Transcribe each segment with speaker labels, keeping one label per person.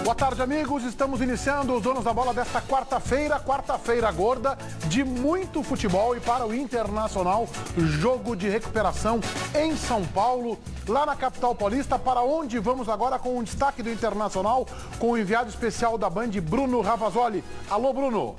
Speaker 1: Boa tarde, amigos. Estamos iniciando os Donos da Bola desta quarta-feira gorda, de muito futebol. E para o Internacional, jogo de recuperação em São Paulo, lá na capital paulista, para onde vamos agora com um destaque do Internacional, com o enviado especial da Band, Bruno Ravazoli. Alô, Bruno.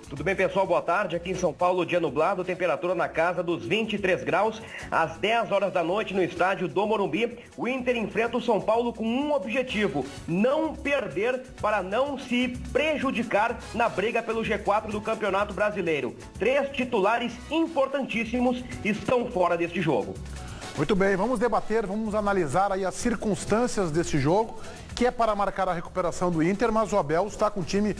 Speaker 2: Tudo bem, pessoal? Boa tarde. Aqui em São Paulo, dia nublado, temperatura na casa dos 23 graus. Às 10 horas da noite, no estádio do Morumbi, o Inter enfrenta o São Paulo com um objetivo: não perder para não se prejudicar na briga pelo G4 do Campeonato Brasileiro. 3 titulares importantíssimos estão fora deste jogo.
Speaker 1: Muito bem, vamos debater, vamos analisar aí as circunstâncias desse jogo, que é para marcar a recuperação do Inter, mas o Abel está com o time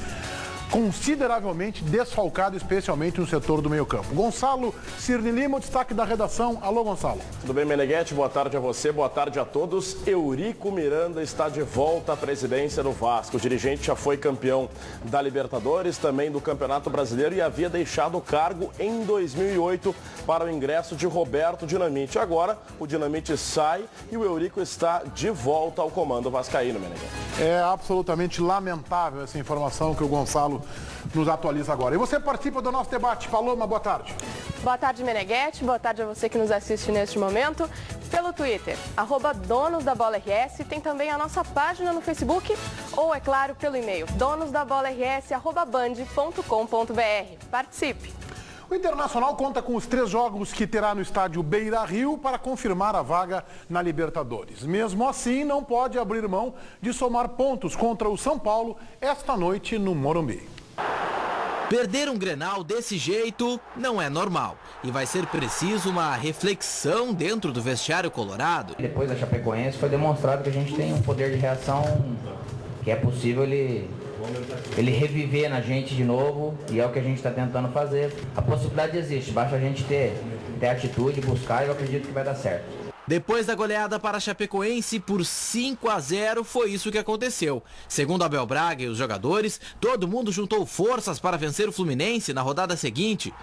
Speaker 1: consideravelmente desfalcado, especialmente no setor do meio-campo. Gonçalo Cirne Lima, o destaque da redação. Alô, Gonçalo.
Speaker 3: Tudo bem, Meneghetti? Boa tarde a você, boa tarde a todos. Eurico Miranda está de volta à presidência do Vasco. O dirigente já foi campeão da Libertadores, também do Campeonato Brasileiro, e havia deixado o cargo em 2008 para o ingresso de Roberto Dinamite. Agora, o Dinamite sai e o Eurico está de volta ao comando vascaíno, Meneghetti.
Speaker 1: É absolutamente lamentável essa informação que o Gonçalo nos atualiza agora. E você participa do nosso debate. Paloma, boa tarde.
Speaker 4: Boa tarde, Meneghetti. Boa tarde a você que nos assiste neste momento. Pelo Twitter, @donosdabolaRS. Tem também a nossa página no Facebook ou, é claro, pelo e-mail, donosdabolaRS@band.com.br. Participe.
Speaker 1: O Internacional conta com os 3 jogos que terá no estádio Beira-Rio para confirmar a vaga na Libertadores. Mesmo assim, não pode abrir mão de somar pontos contra o São Paulo esta noite no Morumbi.
Speaker 5: Perder um Grenal desse jeito não é normal e vai ser preciso uma reflexão dentro do vestiário colorado.
Speaker 6: Depois da Chapecoense foi demonstrado que a gente tem um poder de reação que é possível ele reviver na gente de novo, e é o que a gente está tentando fazer. A possibilidade existe, basta a gente ter atitude, buscar, e eu acredito que vai dar certo.
Speaker 5: Depois da goleada para a Chapecoense por 5-0, foi isso que aconteceu. Segundo Abel Braga e os jogadores, todo mundo juntou forças para vencer o Fluminense na rodada seguinte.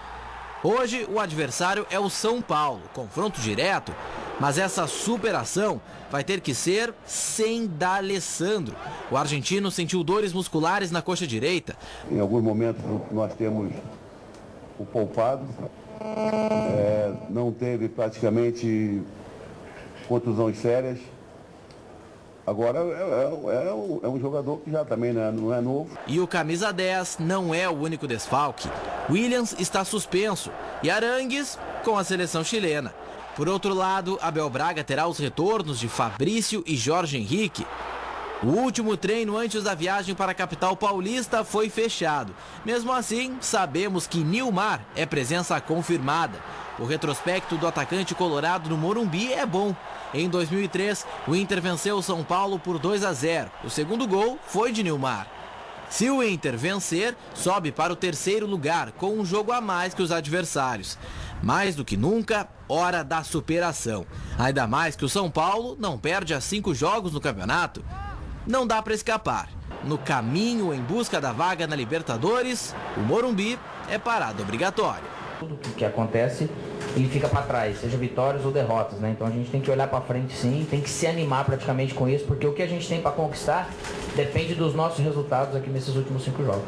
Speaker 5: Hoje, o adversário é o São Paulo, confronto direto, mas essa superação vai ter que ser sem D'Alessandro. O argentino sentiu dores musculares na coxa direita.
Speaker 7: Em alguns momentos nós temos o poupado, não teve praticamente contusões sérias. Agora é um jogador que já também não é novo.
Speaker 5: E o camisa 10 não é o único desfalque. Williams está suspenso e Arangues com a seleção chilena. Por outro lado, Abel Braga terá os retornos de Fabrício e Jorge Henrique. O último treino antes da viagem para a capital paulista foi fechado. Mesmo assim, sabemos que Nilmar é presença confirmada. O retrospecto do atacante colorado no Morumbi é bom. Em 2003, o Inter venceu o São Paulo por 2-0. O segundo gol foi de Nilmar. Se o Inter vencer, sobe para o 3º lugar, com um jogo a mais que os adversários. Mais do que nunca, hora da superação. Ainda mais que o São Paulo não perde há 5 jogos no campeonato. Não dá para escapar. No caminho em busca da vaga na Libertadores, o Morumbi é parada obrigatória.
Speaker 6: Tudo que acontece, ele fica para trás, seja vitórias ou derrotas, né? Então a gente tem que olhar para frente, sim, tem que se animar praticamente com isso, porque o que a gente tem para conquistar depende dos nossos resultados aqui nesses últimos 5 jogos.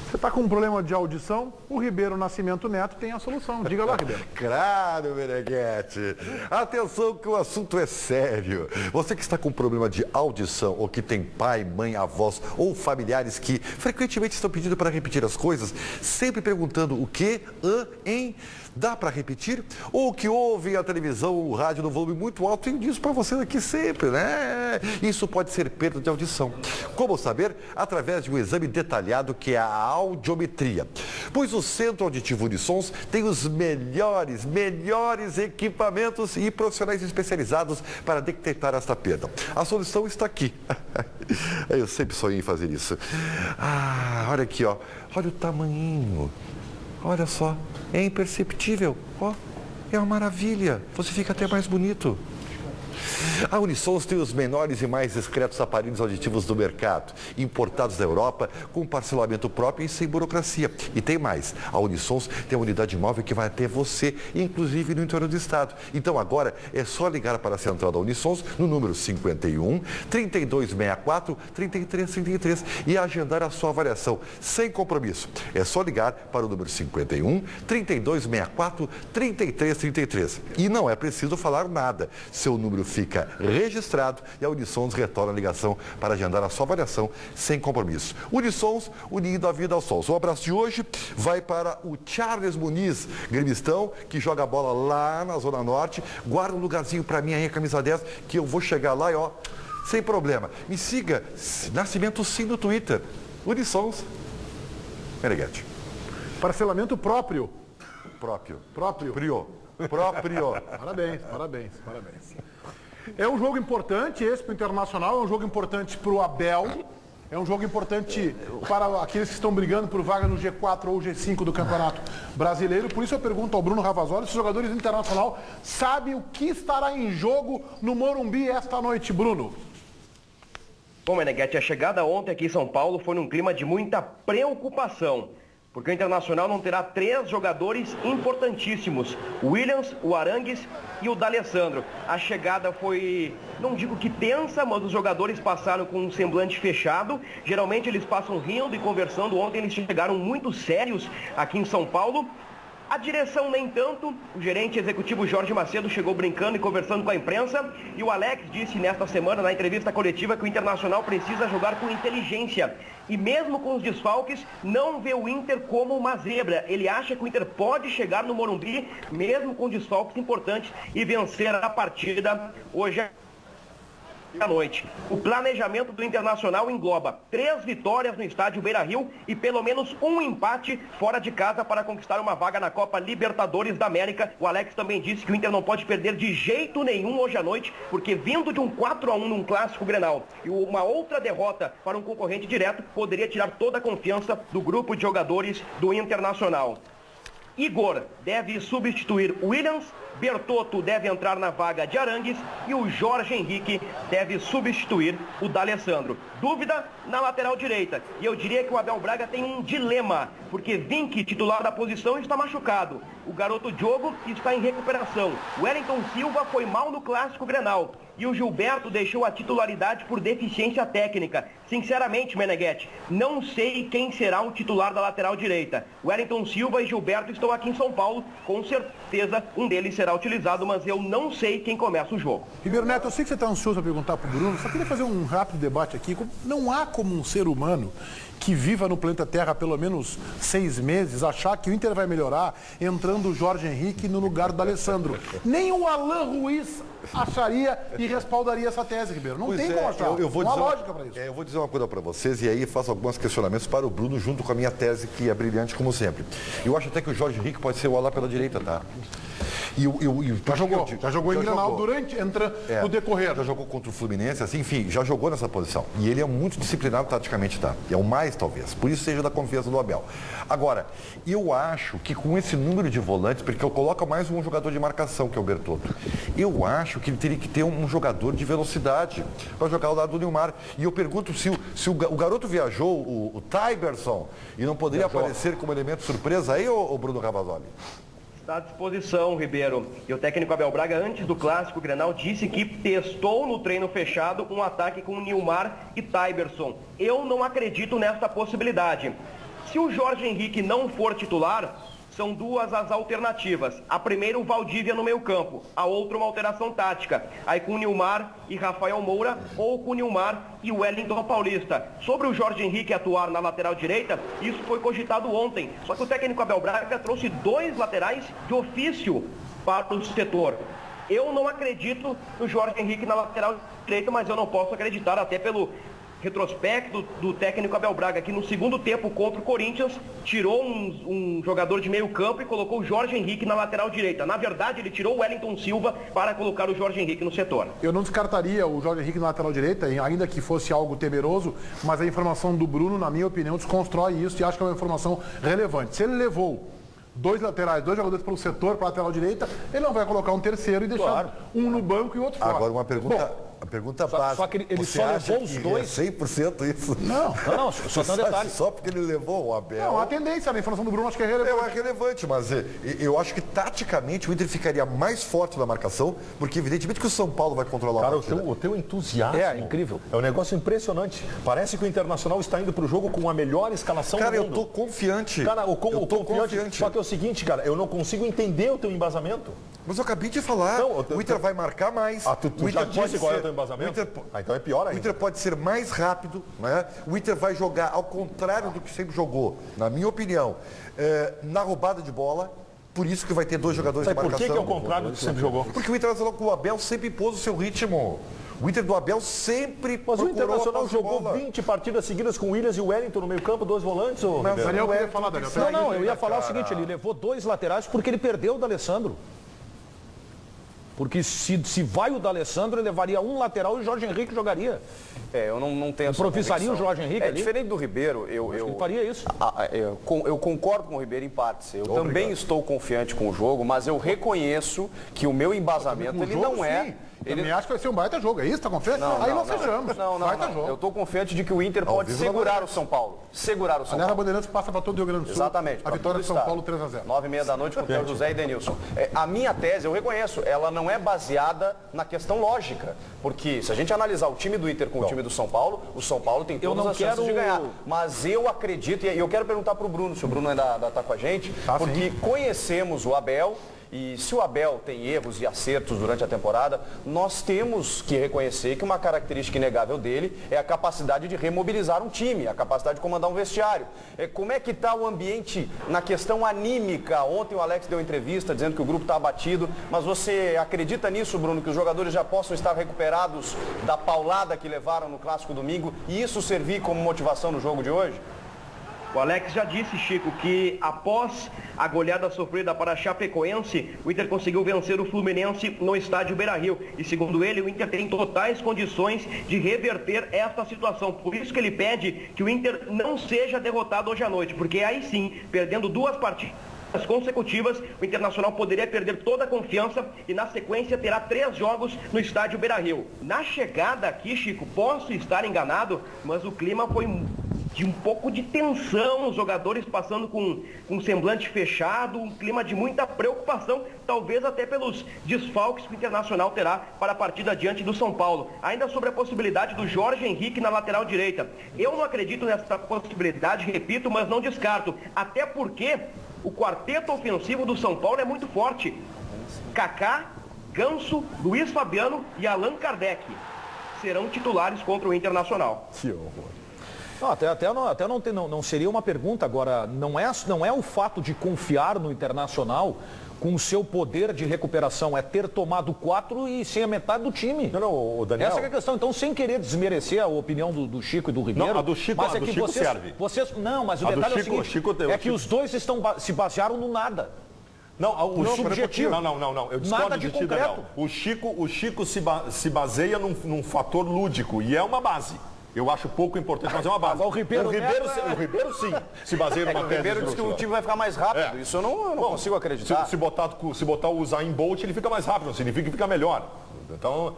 Speaker 1: Você está com um problema de audição? O Ribeiro Nascimento Neto tem a solução. Diga lá, Ribeiro.
Speaker 8: Claro, Meneghetti. Atenção que o assunto é sério. Você que está com problema de audição ou que tem pai, mãe, avós ou familiares que frequentemente estão pedindo para repetir as coisas, sempre perguntando o quê, hein? Dá para repetir? Ou que ouvem a televisão ou o rádio no volume muito alto e diz para você aqui sempre, né? Isso pode ser perda de audição. Como saber? Através de um exame detalhado que é a audiometria. Pois o Centro Auditivo Unisons tem os melhores equipamentos e profissionais especializados para detectar esta perda. A solução está aqui. Eu sempre sonhei em fazer isso. Olha aqui, ó. Olha o tamanhinho. Olha só, é imperceptível. Ó, é uma maravilha. Você fica até mais bonito. A Unisons tem os menores e mais discretos aparelhos auditivos do mercado, importados da Europa, com parcelamento próprio e sem burocracia. E tem mais, a Unisons tem uma unidade móvel que vai até você, inclusive no interior do estado. Então agora é só ligar para a central da Unisons no número 51 3264 3333 e agendar a sua avaliação sem compromisso. É só ligar para o número 51 3264 3333. E não é preciso falar nada. Seu número fica registrado e a Unisons retorna a ligação para agendar a sua avaliação sem compromisso. Unisons, unindo a vida aos sons. O abraço de hoje vai para o Charles Muniz, gremistão, que joga bola lá na Zona Norte. Guarda um lugarzinho para mim aí, a camisa 10, que eu vou chegar lá e ó, sem problema. Me siga, Nascimento Sim, no Twitter. Unisons, Meneghetti.
Speaker 1: Parcelamento próprio.
Speaker 8: Próprio.
Speaker 1: Próprio. Parabéns. É um jogo importante esse para o Internacional, é um jogo importante para o Abel, é um jogo importante para aqueles que estão brigando por vaga no G4 ou G5 do Campeonato Brasileiro. Por isso eu pergunto ao Bruno Ravazoli se os jogadores do Internacional sabem o que estará em jogo no Morumbi esta noite, Bruno.
Speaker 2: Bom, Meneghetti, a chegada ontem aqui em São Paulo foi num clima de muita preocupação, porque o Internacional não terá 3 jogadores importantíssimos, o Williams, o Arangues e o D'Alessandro. A chegada foi, não digo que tensa, mas os jogadores passaram com um semblante fechado. Geralmente eles passam rindo e conversando. Ontem eles chegaram muito sérios aqui em São Paulo. A direção nem tanto, o gerente executivo Jorge Macedo chegou brincando e conversando com a imprensa, e o Alex disse nesta semana na entrevista coletiva que o Internacional precisa jogar com inteligência. E mesmo com os desfalques, não vê o Inter como uma zebra. Ele acha que o Inter pode chegar no Morumbi, mesmo com desfalques importantes, e vencer a partida hoje à noite. O planejamento do Internacional engloba 3 vitórias no estádio Beira-Rio e pelo menos um empate fora de casa para conquistar uma vaga na Copa Libertadores da América. O Alex também disse que o Inter não pode perder de jeito nenhum hoje à noite, porque vindo de um 4-1 num clássico Grenal e uma outra derrota para um concorrente direto, poderia tirar toda a confiança do grupo de jogadores do Internacional. Igor deve substituir Williams, Bertotto deve entrar na vaga de Arangues e o Jorge Henrique deve substituir o D'Alessandro. Dúvida na lateral direita. E eu diria que o Abel Braga tem um dilema, porque Vinck, titular da posição, está machucado. O garoto Diogo está em recuperação. O Wellington Silva foi mal no clássico Grenal. E o Gilberto deixou a titularidade por deficiência técnica. Sinceramente, Meneghetti, não sei quem será o titular da lateral direita. Wellington Silva e Gilberto estão aqui em São Paulo. Com certeza, um deles será utilizado, mas eu não sei quem começa o jogo.
Speaker 1: Ribeiro Neto, eu sei que você está ansioso a perguntar para o Bruno, só queria fazer um rápido debate aqui. Não há como um ser humano que viva no planeta Terra há pelo menos 6 meses achar que o Inter vai melhorar entrando o Jorge Henrique no lugar do D'Alessandro. Nem o Alain Ruiz acharia e respaldaria essa tese, Ribeiro. Não tem como achar.
Speaker 8: Eu vou
Speaker 1: não há
Speaker 8: dizer
Speaker 1: lógica para isso.
Speaker 8: Eu vou dizer uma coisa para vocês e aí faço alguns questionamentos para o Bruno junto com a minha tese, que é brilhante como sempre. Eu acho até que o Jorge Henrique pode ser o Alá pela direita, tá?
Speaker 1: Já jogou em Grenal durante, no decorrer.
Speaker 8: Já jogou contra o Fluminense, assim, enfim, já jogou nessa posição. E ele é muito disciplinado taticamente, tá? É o mais, talvez. Por isso seja da confiança do Abel. Agora, eu acho que com esse número de volantes, porque eu coloco mais um jogador de marcação, que é o Bertotto, eu acho que ele teria que ter um jogador de velocidade para jogar ao lado do Nilmar. E eu pergunto se o garoto viajou, o Tyberson, e não poderia aparecer como elemento surpresa aí, ô Bruno Ravazoli?
Speaker 2: Está à disposição, Ribeiro. E o técnico Abel Braga, antes do clássico Grenal, disse que testou no treino fechado um ataque com Nilmar e Tyberson. Eu não acredito nesta possibilidade. Se o Jorge Henrique não for titular, são 2 as alternativas. A primeira, o Valdívia no meio campo. A outra, uma alteração tática. Aí com o Nilmar e Rafael Moura, ou com o Nilmar e o Wellington Paulista. Sobre o Jorge Henrique atuar na lateral direita, isso foi cogitado ontem. Só que o técnico Abel Braga trouxe 2 laterais de ofício para o setor. Eu não acredito no Jorge Henrique na lateral direita, mas eu não posso acreditar até pelo retrospecto do técnico Abel Braga, que no segundo tempo contra o Corinthians tirou um jogador de meio campo e colocou o Jorge Henrique na lateral direita. Na verdade, ele tirou o Wellington Silva para colocar o Jorge Henrique no setor.
Speaker 1: Eu não descartaria o Jorge Henrique na lateral direita, ainda que fosse algo temeroso, mas a informação do Bruno, na minha opinião, desconstrói isso e acho que é uma informação relevante. Se ele levou 2 laterais, 2 jogadores pelo setor, para a lateral direita, ele não vai colocar um terceiro e deixar um no banco e outro fora.
Speaker 8: Agora uma pergunta...
Speaker 1: Bom,
Speaker 8: a pergunta básica.
Speaker 9: Só que ele só levou os dois.
Speaker 8: É 100% isso?
Speaker 9: Não, só tem um detalhe.
Speaker 8: Só porque ele levou o Abel.
Speaker 1: Não, a tendência, a informação do Bruno acho que é relevante.
Speaker 8: É relevante, mas eu acho que taticamente o Inter ficaria mais forte na marcação, porque evidentemente que o São Paulo vai controlar a partida.
Speaker 9: O teu entusiasmo
Speaker 10: é incrível.
Speaker 9: É um negócio impressionante. Parece que o Internacional está indo para o jogo com a melhor escalação do mundo.
Speaker 8: Cara, eu tô confiante.
Speaker 9: Cara, eu tô confiante. Só que é o seguinte, cara, eu não consigo entender o teu embasamento.
Speaker 8: Mas eu acabei de falar. Não, o Inter vai marcar mais.
Speaker 9: Tu já disse qual é o teu embasamento? Então é pior ainda.
Speaker 8: O Inter pode ser mais rápido, né? O Inter vai jogar ao contrário do que sempre jogou, na minha opinião, na roubada de bola. Por isso que vai ter 2 jogadores de marcação.
Speaker 9: Por que é o contrário do que sempre jogou?
Speaker 8: Porque o Internacional com o Abel sempre impôs o seu ritmo. O Inter do Abel sempre
Speaker 9: Mas o Internacional jogou 20 partidas seguidas com o Williams e o Wellington no meio campo, 2 volantes.
Speaker 1: Daniel, eu ia falar, Daniel.
Speaker 9: Não, eu ia falar o seguinte, ele levou 2 laterais porque ele perdeu o D'Alessandro. Porque se vai o D'Alessandro, ele levaria um lateral e o Jorge Henrique jogaria.
Speaker 10: Eu não tenho essa
Speaker 9: improvisaria o Jorge Henrique ali?
Speaker 10: Diferente do Ribeiro, eu
Speaker 9: faria isso.
Speaker 10: Eu concordo com o Ribeiro em partes. Eu também estou confiante com o jogo, mas eu reconheço que o meu embasamento ele não é...
Speaker 1: Sim. Ele acha que vai ser um baita jogo, é isso? Tá confiante? Aí nós fechamos.
Speaker 10: Não. Eu estou confiante de que o Inter pode segurar o São Paulo.
Speaker 1: A Bandeirantes passa para todo o Rio Grande do Sul.
Speaker 10: Exatamente.
Speaker 1: A vitória do São Paulo 3-0.
Speaker 10: 9h30 da noite com o Theo José e Denilson. A minha tese, eu reconheço, ela não é baseada na questão lógica. Porque se a gente analisar o time do Inter com o time do São Paulo, o São Paulo tem todas as chances de ganhar. Mas eu acredito, e eu quero perguntar para o Bruno, se o Bruno ainda está com a gente, porque conhecemos o Abel. E se o Abel tem erros e acertos durante a temporada, nós temos que reconhecer que uma característica inegável dele é a capacidade de remobilizar um time, a capacidade de comandar um vestiário. Como é que está o ambiente na questão anímica? Ontem o Alex deu entrevista dizendo que o grupo está abatido, mas você acredita nisso, Bruno, que os jogadores já possam estar recuperados da paulada que levaram no Clássico domingo e isso servir como motivação no jogo de hoje?
Speaker 2: O Alex já disse, Chico, que após a goleada sofrida para a Chapecoense, o Inter conseguiu vencer o Fluminense no estádio Beira-Rio. E segundo ele, o Inter tem totais condições de reverter esta situação. Por isso que ele pede que o Inter não seja derrotado hoje à noite, porque aí sim, perdendo 2 partidas consecutivas, o Internacional poderia perder toda a confiança e na sequência terá 3 jogos no estádio Beira-Rio. Na chegada aqui, Chico, posso estar enganado, mas o clima foi de um pouco de tensão, os jogadores passando com um semblante fechado, um clima de muita preocupação, talvez até pelos desfalques que o Internacional terá para a partida diante do São Paulo. Ainda sobre a possibilidade do Jorge Henrique na lateral direita. Eu não acredito nessa possibilidade, repito, mas não descarto. Até porque o quarteto ofensivo do São Paulo é muito forte. Kaká, Ganso, Luiz Fabiano e Allan Kardec serão titulares contra o Internacional.
Speaker 9: Que horror. Não seria uma pergunta agora, não é o fato de confiar no Internacional com o seu poder de recuperação, é ter tomado 4 e sem a metade do time.
Speaker 8: Não, Daniel.
Speaker 9: Essa é a questão. Então, sem querer desmerecer a opinião do Chico e do Ribeiro.
Speaker 8: Não, a do Chico,
Speaker 9: mas
Speaker 8: serve.
Speaker 9: Não, mas o detalhe é o seguinte, que os dois se basearam no nada.
Speaker 8: Não, o subjetivo.
Speaker 9: Não.
Speaker 8: Eu discordo
Speaker 9: nada de
Speaker 8: ti,
Speaker 9: concreto.
Speaker 8: Daniel. O Chico se baseia num fator lúdico e é uma base. Eu acho pouco importante, mas é uma base.
Speaker 9: O Ribeiro
Speaker 8: sim, se baseia numa tese.
Speaker 10: O Ribeiro diz que o time vai ficar mais rápido. Isso eu não consigo acreditar.
Speaker 8: Se botar o Usain Bolt, ele fica mais rápido, não significa que fica melhor. Então,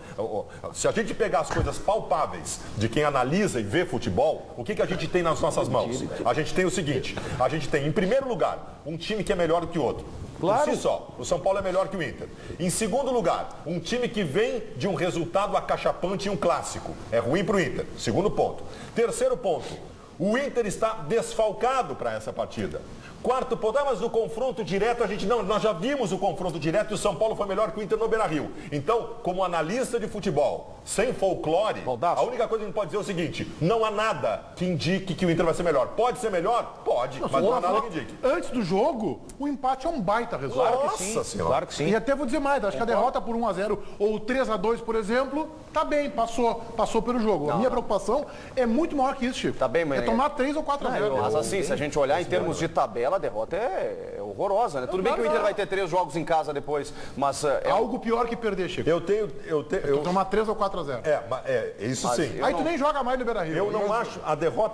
Speaker 8: se a gente pegar as coisas palpáveis de quem analisa e vê futebol, o que a gente tem nas nossas mãos? A gente tem o seguinte, a gente tem, em primeiro lugar, um time que é melhor do que o outro.
Speaker 9: Claro.
Speaker 8: Por si só, o São Paulo é melhor que o Inter. Em segundo lugar, um time que vem de um resultado acachapante e um clássico. É ruim para o Inter. Segundo ponto. Terceiro ponto, o Inter está desfalcado para essa partida. Quarto ponto, mas no confronto direto nós já vimos o confronto direto e o São Paulo foi melhor que o Inter no Beira-Rio. Então, como analista de futebol, sem folclore, a única coisa que a gente pode dizer é o seguinte, não há nada que indique que o Inter vai ser melhor. Pode ser melhor? Pode, mas não há nada que indique.
Speaker 1: Antes do jogo, o empate é um baita resultado.
Speaker 9: Claro que sim.
Speaker 1: E até vou dizer mais, acho que a derrota por 1-0 ou 3-2, por exemplo, tá bem, passou pelo jogo. A minha preocupação é muito maior que isso, Chico.
Speaker 10: Tá bem, mas
Speaker 1: é tomar 3 ou 4-0.
Speaker 10: Mas assim, se a gente olhar em termos de tabela, a derrota é horrorosa, né? Tudo bem que o Inter vai ter 3 jogos em casa depois, mas...
Speaker 1: Algo pior que perder, Chico.
Speaker 8: Eu tenho
Speaker 1: tomar 3 ou 4-0.
Speaker 8: Isso sim.
Speaker 1: Aí tu nem joga mais no Beira-Rio.
Speaker 8: Eu não acho a derrota